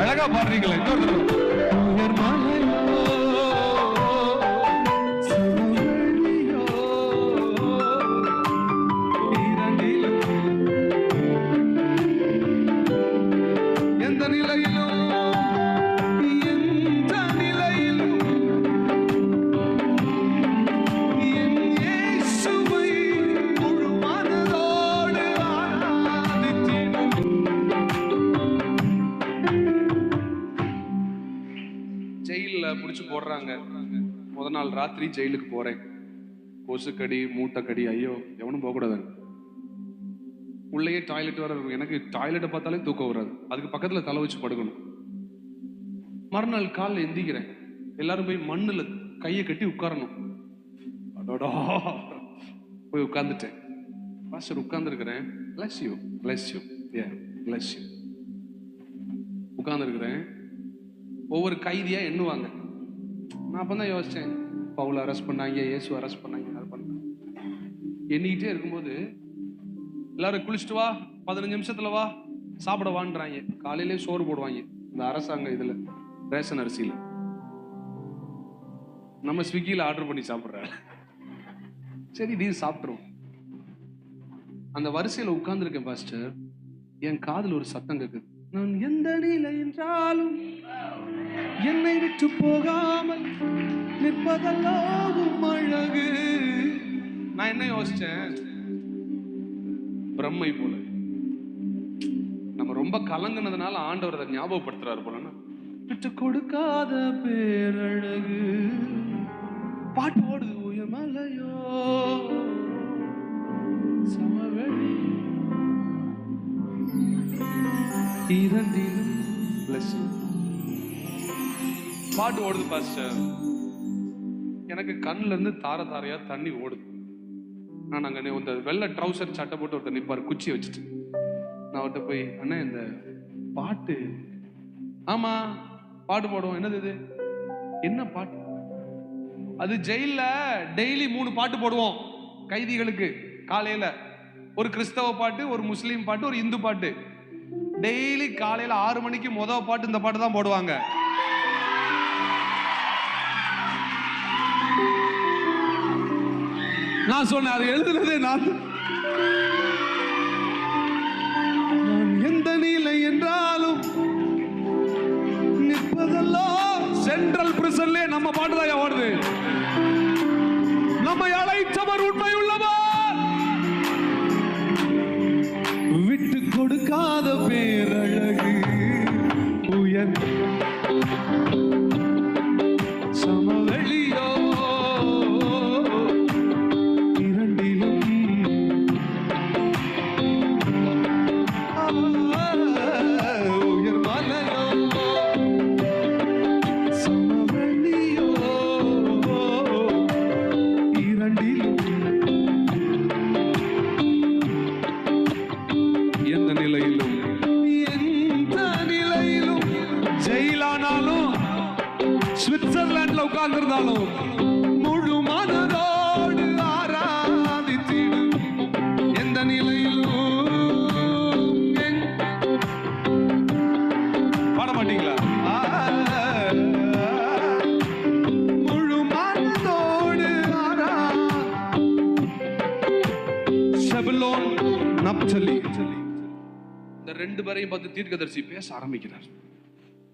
அழகா பாடுறீங்களே. உயர் மலையோ சமவெளியோ இரண்டிலும் எந்த நிலையிலும் புடிச்சு போடுறாங்க. முதல் நாள் ராத்திரி ஜெயிலுக்கு போறேன். கொசுக்கடி மூட்டைக்கடி, ஐயோ எவனும் போக கூடாது. உள்ளேயே டாய்லெட் வர இருக்கும். எனக்கு டாய்லெட்டை பார்த்தாலே தூக்கம் வராது. அதுக்கு பக்கத்துல தலை வச்சு படுக்கணும். மறுநாள் காலில் எந்திக்கிறேன். எல்லாரும் போய் மண்ணுல கையை கட்டி உட்காரணும். அடோடா போய் உட்கார்ந்துட்டேன். பாஸ்டர் உட்கார்ந்துருக்கிறேன். bless you bless you yeah bless you உட்கார்ந்துருக்கிறேன். ஒவ்வொரு கைதியா எண்ணுவாங்க. நான் அப்பதான் யோசிச்சேன், பவுல அரெஸ்ட் பண்ணாங்க, இயேசு அரெஸ்ட் பண்ணாங்க, அது பண்ணாங்க. எண்ணிக்கிட்டே இருக்கும்போது எல்லாரும் குளிச்சுட்டு வா, 15 நிமிஷத்துல வா, சாப்பிட வான்றாங்க. காலையிலே சோறு போடுவாங்க இந்த அரசாங்க இதுல, ரேஷன் அரிசியில. நம்ம ஸ்விக்கியில ஆர்டர் பண்ணி சாப்பிடுற. சரி நீ சாப்பிட்டுருவோம். அந்த வரிசையில உட்கார்ந்துருக்கேன் பாஸ்டர். என் காதுல ஒரு சத்தம் கேக்குது. நான் எந்த நிலை என்றாலும் என்னை விட்டு போகாமல் நிற்பதெல்லாம் அழகு. நான் என்ன யோசிச்சேன், பிரம்மை போல நம்ம ரொம்ப கலங்குனதுனால ஆண்டவர் அதை ஞாபகப்படுத்துறாரு போல. விட்டு கொடுக்காத பேரழகு பாட்டு ஓடுது. உயர்மலையோ சமவெளி இரண்டிலும் பாட்டு ஓடுது பாஸ்டர். எனக்கு கண்ணுல இருந்து தார தாரையா தண்ணி ஓடுது. நான் அங்க இந்த வெள்ளை ட்ரௌசர் சட்டை போட்டு ஒருத்தர் நிப்பாரு, குச்சி வச்சுட்டு. நான் அவர்கிட்ட போய், அண்ணா இந்த பாட்டு, ஆமா பாட்டு போடுவோம். என்னது இது? என்ன பாட்டு? அது ஜெயில டெய்லி 3 பாட்டு போடுவோம் கைதிகளுக்கு. காலையில ஒரு கிறிஸ்தவ பாட்டு, ஒரு முஸ்லீம் பாட்டு, ஒரு இந்து பாட்டு. டெய்லி காலையில 6 மணிக்கு முதல் பாட்டு இந்த பாட்டு தான் போடுவாங்க. நான் சொன்னேன், அது எழுதுனதே நான். எந்த நிலை என்றாலும் நிற்பதெல்லாம் சென்ட்ரல் பிரிசன்ல நம்ம பாட்டுதான் ஓடுது. நம்மை அழைத்தவர் உண்மை உள்ளவர், விட்டு கொடுக்காத பேரழகு உயர் சமவெளியோ இரண்டிலும் உயர் மலையோ சமவெளியோ இரண்டிலும் எந்த நிலையிலும் ஜெயிலானாலும் சுவிட்சர்லாந்துல உட்கார்ந்து இருந்தாலும் முழு மனதோடு ஆராதித்திடும். எந்த நிலையிலும் பாட மாட்டீங்களா? முழு மனதோடு செபுலோன் நப்தலி. இந்த 2 பேரையும் பார்த்து தீர்க்கதரிசி பேச ஆரம்பிக்கிறார்.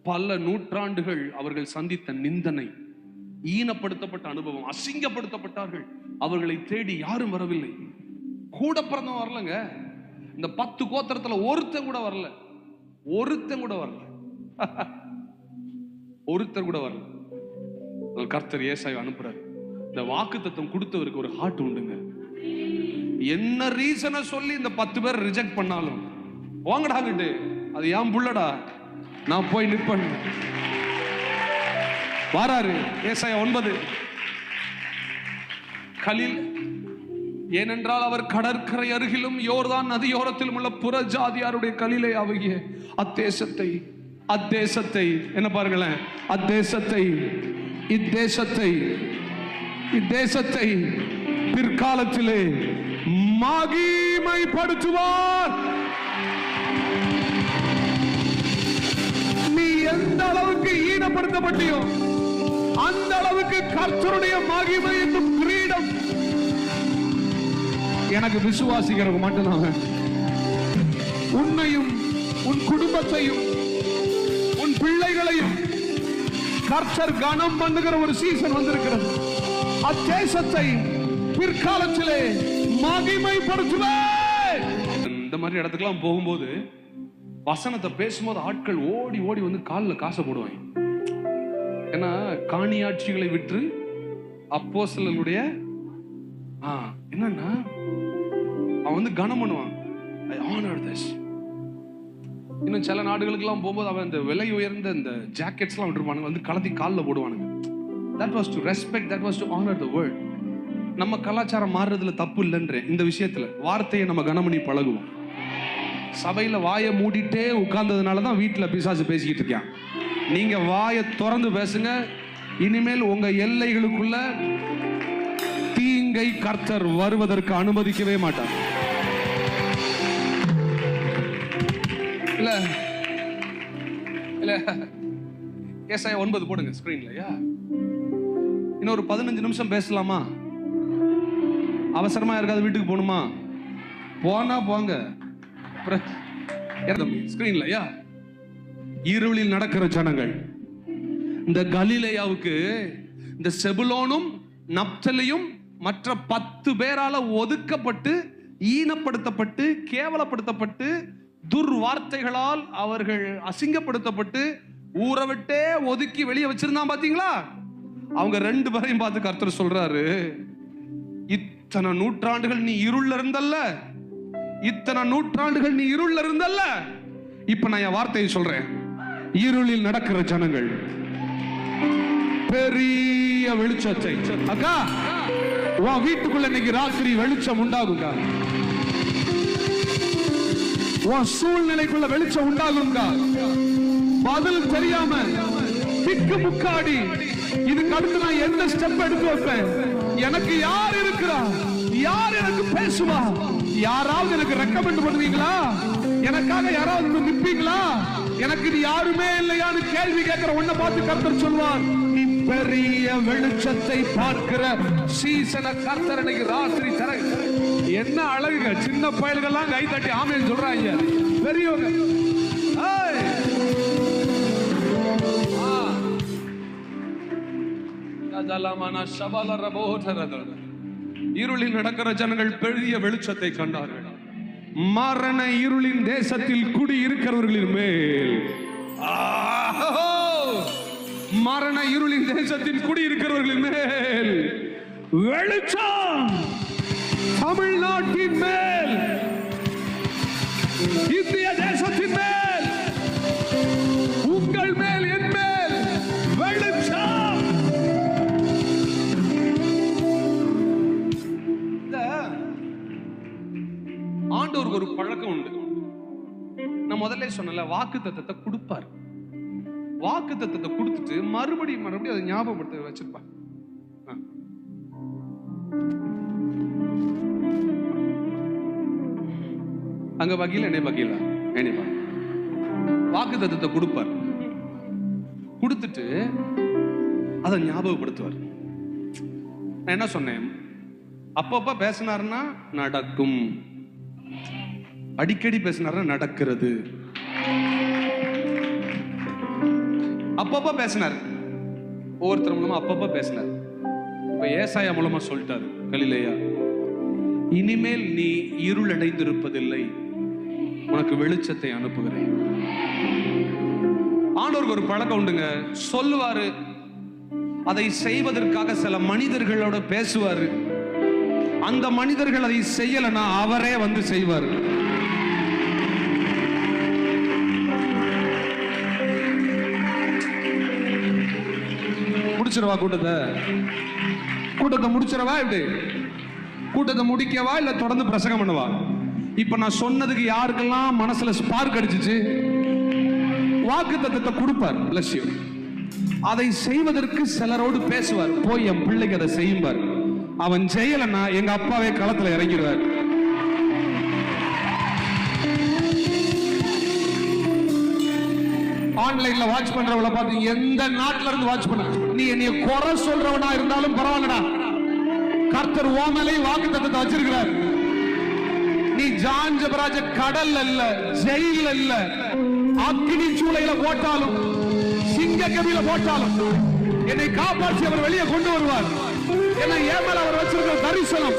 பல நூற்றாண்டுகள் அவர்கள் சந்தித்த நிந்தனை, ஈனப்படுத்தப்பட்ட அனுபவம், அசிங்கப்படுத்தப்பட்டார்கள். அவர்களை தேடி யாரும் வரவில்லை. கூட பிறந்தவன் வரலங்க. இந்த 10 கோத்திரத்துல ஒருத்தன் கூட வரல. ஒருத்தன் கூட வரல. ஒருத்தர் கூட வரல. கர்த்தர் ஏசாயை அனுப்புறாரு. இந்த வாக்குத்தத்தம் கொடுத்தவருக்கு ஒரு ஹார்ட் உண்டுங்க. என்ன ரீசனை சொல்லி இந்த 10 பேர் ரிஜெக்ட் பண்ணாலும், வாங்கடாங்கிட்டு, அது ஏன் புள்ளடா, நான் போய் நிற்பேன். வாராரு ஏசாயா 9. கலில், ஏனென்றால் அவர் கடற்கரை அருகிலும் யோர்தான் நதியோரத்திலும் உள்ள புற ஜாதியாருடைய கலிலை ஆகிய அத்தேசத்தை என்ன பாருங்களேன், இத்தேசத்தை பிற்காலத்திலே மகிமைப்படுத்துவார். நீ ஈனப்படுத்தப்பட்டியும் அந்த அளவுக்கு கர்த்தருடைய மகிமை என்னும் கிரீடம் எனக்கு விசுவாசிக்கிறவங்க மட்டும்தான். உன்னையும் உன் குடும்பத்தையும் உன் பிள்ளைகளையும் கர்த்தர் கனம் பண்ணுகிற ஒரு சீசன் வந்திருக்கிறது. அத்தேசத்தை பிற்காலத்திலே மகிமைப்படுத்துவேன். இந்த மாதிரி இடத்துக்குலாம் போகும்போது வசனத்தை பேசும்போது ஆட்கள் ஓடி ஓடி வந்து காலில் காசை போடுவாங்க. ஏன்னா காணியாட்சிகளை விற்று அப்போஸ்தலர்களுடைய என்னன்னா அவன் வந்து கனம் பண்ணுவான். I honor this. இன்னும் சில நாடுகளுக்கெல்லாம் போகும்போது அவன் இந்த விலை உயர்ந்த இந்த ஜாக்கெட்ஸ்லாம் விட்டுருப்பானுங்க, வந்து கலத்தி காலில் போடுவானுங்க. That was to respect, that was to honor the word. நம்ம கலாச்சாரம் மாறுறதுல தப்பு இல்லைன்றேன். இந்த விஷயத்துல வார்த்தையை நம்ம கனம் பண்ணி பழகுவோம். சபையில வாயை மூடிட்டே உட்கார்ந்ததுனால தான் வீட்டில் பிசாசு பேசிக்கிட்டு இருக்கான். நீங்க வாயை திறந்து பேசுங்க. இனிமேல் உங்க எல்லைகளுக்குள்ள தீங்கை கர்த்தர் வருவதற்கு அனுமதிக்கவே மாட்டார். இல்ல இல்ல ஏசாயா 9 போடுங்க ஸ்கிரீன்லயா. இன்னொரு 15 நிமிஷம் பேசலாமா? அவசரமா இருக்காது, வீட்டுக்கு போகணுமா? போனா போங்க. ஸ்கிரீன்லயா இருளில் நடக்கிற ஜனங்கள். இந்த கலிலேயாவுக்கு இந்த செபுலோனும் நப்தலியும் மற்ற 10 பேரால ஒதுக்கப்பட்டு ஈனப்படுத்தப்பட்டு கேவலப்படுத்தப்பட்டு துர்வார்த்தைகளால் அவர்கள் அசிங்கப்படுத்தப்பட்டு ஊரை விட்டே ஒதுக்கி வெளியே வச்சிருந்தான். பாத்தீங்களா? அவங்க 2 பேரையும் பார்த்து கர்த்தர் சொல்றாரு, இத்தனை நூற்றாண்டுகள் நீ இருள்ல இருந்தல்ல, இத்தனை நூற்றாண்டுகள் நீ இருள்ல இருந்தல்ல, இப்ப நான் என் வார்த்தையை சொல்றேன். இருளில் நடக்கிற ஜனங்கள் பெரிய வெளிச்சத்தை. அக்கா உன் வீட்டுக்குள்ள இன்னைக்கு ராத்திரி வெளிச்சம் உண்டாகுங்க. உன் சூழ்நிலைக்குள்ள வெளிச்சம் உண்டாகுங்க. பதில் தெரியாம திக்கு முக்காடி இதுக்கு அடுத்து நான் எந்த ஸ்டெப் எடுத்து வைப்பேன், எனக்கு யார் இருக்கிறா, யார் எனக்கு பேசுவா, யாராவது எனக்கு ரெக்கமெண்ட் பண்ணுவீங்களா, எனக்காக யாராவது நிற்பீங்களா, எனக்கு இது யாருமே இல்லையான்னு கேள்வி கேட்கிற உன்னை பார்த்து கர்த்தர் சொல்வார், நீ பெரிய வெளிச்சத்தை பார்க்கிற சீசன கர்த்தர் இன்னைக்கு ராத்திரி தர. என்ன அழகுங்க, சின்ன பயல்கள்லாம் கை தட்டி ஆமேன்னு சொல்றாங்க. பெரியவங்க இருளில் நடக்கிற ஜனங்கள் பெரிய வெளிச்சத்தை கண்டார்கள். மரண இருளின் தேசத்தில் குடி இருக்கிறவர்களின் மேல், மரண இருளின் தேசத்தில் குடி இருக்கிறவர்களின் மேல் வெளிச்சம், தமிழ்நாட்டின் மேல், இந்திய தேசத்தின் மேல், உங்கள் மேல், என் மேல் வெளிச்சம். ஆண்டவருக்கு ஒரு பழக்கம் உண்டு. நான் முதல்ல சொன்னல, வாக்கு தத்தத்தை கொடுப்பார். வாக்கு தத்தத்தை கொடுத்துட்டு மறுபடியும் அதை ஞாபகப்படுத்த வச்சிருப்பார். அங்க வகையில் என்ன வகையில என்ன வாக்கு தத்தத்தை கொடுப்பார். கொடுத்துட்டு அதை ஞாபகப்படுத்துவார். நான் என்ன சொன்னேன், அப்பப்ப பேசினாருன்னா நடக்கும், அடிக்கடி பேசினாருன்னா நடக்கிறது. அப்பப்ப பேசினார், ஒவ்வொருத்தர் மூலமா அப்பப்ப பேசினார். இப்ப ஏசாயா மூலமா சொல்லிட்டாரு, கலிலேயா இனிமேல் நீ இருள் அடைந்திருப்பதில்லை, உனக்கு வெளிச்சத்தை அனுப்புகிறேன். ஆண்டவருக்கு ஒரு பழக்கம் உண்டுங்க, சொல்லுவாரு, அதை செய்வதற்காக சில மனிதர்களோட பேசுவாரு. அந்த மனிதர்கள் அதை செய்யலன்னா அவரே வந்து செய்வார். முடிச்சிருவா கூட்டத்தை முடிச்சிடவா, இப்படி கூட்டத்தை முடிக்கவா, இல்ல தொடர்ந்து பிரசங்கம் பண்ணவா? இப்ப நான் சொன்னதுக்கு யாருக்கெல்லாம் மனசுல ஸ்பார்க் அடிச்சிச்சு, வாக்கு தத்தத்தை கொடுப்பார், லட்சியம். அதை செய்வதற்கு சிலரோடு பேசுவார், போய் என் பிள்ளைக்கு அதை செய்யும்பார். அவன் செய்யலன்னா எங்க அப்பாவே களத்துல இறங்கிடுவார். ஆன்லைன்ல வாட்ச் பண்றவள பார்த்து எந்த நாட்டுல இருந்து வாட்ச் பண்ண, நீ என்னைய குறை சொல்றவனா இருந்தாலும் பரவாயில்லடா, கர்த்தர் ஓமலை வாக்குத்தத்தத்தை வச்சிருக்கிறார். நீ ஜான் ஜெபராஜ கடல் அல்ல, ஜெயில் அல்ல, அக்கினி சூளையில போட்டாலும் சிங்க கவியில போட்டாலும் என்னை காப்பாற்றி அவர் வெளியே கொண்டு வருவார். என்னை ஏமல அவர் வச்சிருக்கிற தரிசனம்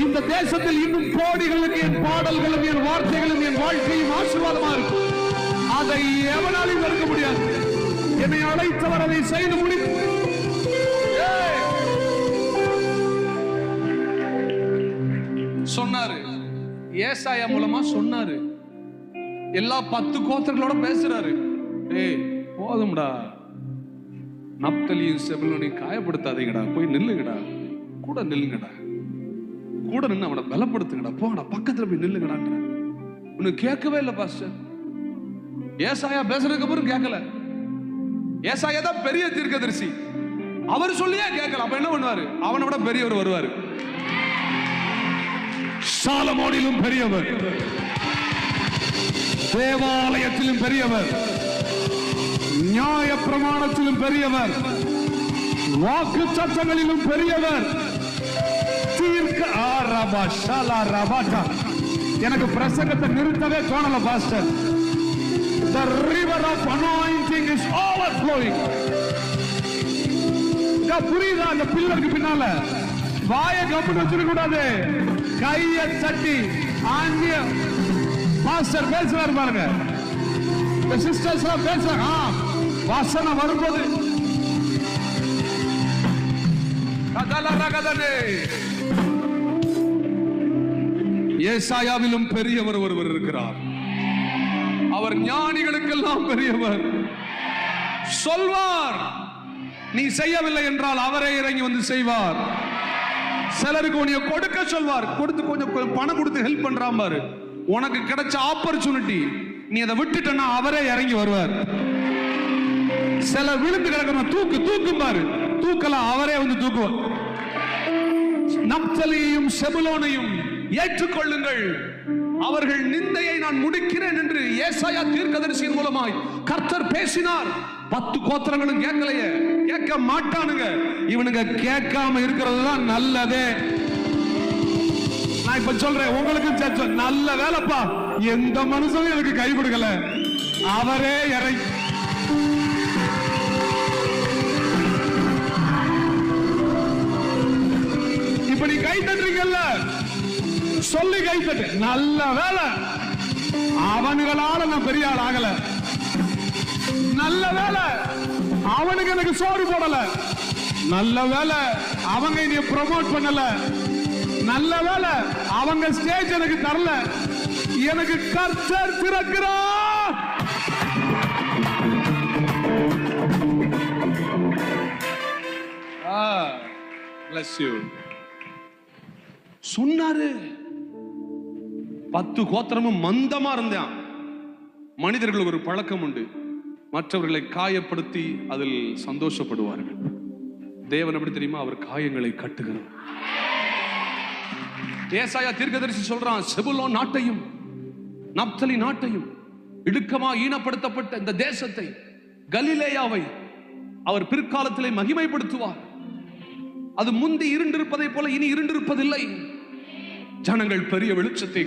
இந்த தேசத்தில் இன்னும் கோடிகளுக்கு என் பாடல்களும் என் வார்த்தைகளும் என் வாழ்க்கையும் ஆசீர்வாதமா இருக்கும். அதை எவனாலும் தடுக்க முடியாது. என்னை அழைத்தவர் அதை செய்து முடித்து சொன்னாரு. ஏசாயா மூலமா சொன்னாரு. எல்லா 10 கோத்திரங்களோட பேசுறாரு. ஏய் போதும்டா, நப்தலியும் செபுலோனையும் காயப்படுத்தாதீங்கடா, போய் நில்லுங்கடா, கூட நில்லுங்கடா, கூட நின்று அவனை பலப்படுத்துங்கடா, போங்கடா, பக்கத்துல போய் நில்லுங்கடான்ற. உனக்கு கேட்கவே இல்லை பாஸ்டர். ஏசாயா பேசுறதுக்கு அப்புறம் கேட்கல. ஏசாயா தான் பெரிய தீர்க்கதரிசி, அவர் சொல்லியே கேட்கல. அப்ப என்ன பண்ணுவாரு? அவனை விட பெரியவர் வருவாரு. சாலமோனிலும் பெரியவர், தேவாலயத்திலும் பெரியவர், நியாய பிரமாணத்திலும் பெரியவர், வாக்கு சட்டங்களிலும் பெரியவர், எனக்கு பிரசங்கத்தை நிறுத்தவே தோணல pastor. The river of anointing is overflowing. புரியுதா? அந்த பில்லருக்கு பின்னால வாயை கம்பெனி வச்சிருக்க கூடாது, கையை தட்டி ஆங்கிய பாஸ்டர் பேசுறாரு பாருங்க, சிஸ்டர்ஸ் பேசுறாங்க. வாசனை வரும்போது ஏசாயாவிலும் பெரியவர் ஒருவர் இருக்கிறார். அவர் ஞானிகளுக்கெல்லாம் பெரியவர். சொல்வார், நீ செய்யவில்லை என்றால் அவரே இறங்கி வந்து செய்வார். சிலருக்கு உன்னை கொடுக்க சொல்வார், கொடுத்து கொஞ்சம் பணம் கொடுத்து ஹெல்ப் பண்றான் பாரு, உனக்கு கிடைச்ச ஆப்பர்ச்சுனிட்டி, நீ அதை விட்டுட்டனா அவரே இறங்கி வருவார். சில விழுந்து கிடக்கணும், தூக்கும் பாரு, தூக்கலாம், அவரே வந்து தூக்குவார். நப்தலியையும் செபுலோனையும் ஏற்றுக்கொள்ளுங்கள், அவர்கள் நிந்தையை நான் முடிக்கிறேன் என்று ஏசாயா தீர்க்கதரிசியின் மூலமாய் கர்த்தர் பேசினார். 10 கோத்திரங்களும் கேட்கலையே, கேட்க மாட்டானுங்க. இவனுங்க கேட்காம இருக்கிறது தான் நல்லதே. நான் இப்ப சொல்றேன், உங்களுக்கு நல்ல வேலைப்பா, எந்த மனுஷனும் எனக்கு கை கொடுக்கல, அவரே இறங்கி. இப்ப நீ கை தட்டுறீங்கல்ல, சொல்லி கை தட்டு, நல்ல வேலை, அவனுங்களால நான் பெரிய ஆள் ஆகல, நல்ல வேலை, அவனுக்கு எனக்கு சோறு போடல, நல்ல வேலை, அவங்க என்னைய ப்ரமோட் பண்ணல, நல்ல வேலை, அவங்க ஸ்டேஜ் எனக்கு தரல, எனக்கு கர்த்தர் திறக்கிறார். Bless you. சொன்னாரு. 10 கோத்திரமும் மந்தமா இருந்தான். மனிதர்கள் ஒரு பழக்கம் உண்டு, மற்றவர்களை காயப்படுத்தி அதில் சந்தோஷப்படுவார்கள். தேவன் எப்படி தெரியுமா? அவர் காயங்களை கட்டுகிறார். ஏசாயா தீர்க்கதரிசி சொல்றான், செபுலோன் நாட்டையும் நப்தலி நாட்டையும், இடுக்கமா ஈனப்படுத்தப்பட்ட இந்த தேசத்தை, கலிலேயாவை அவர் பிற்காலத்திலே மகிமைப்படுத்துவார். அது முந்தி இருண்டிருப்பதை போல இனி இருண்டிருப்பதில்லை. ஜனங்கள் பெரிய வெளிச்சத்தை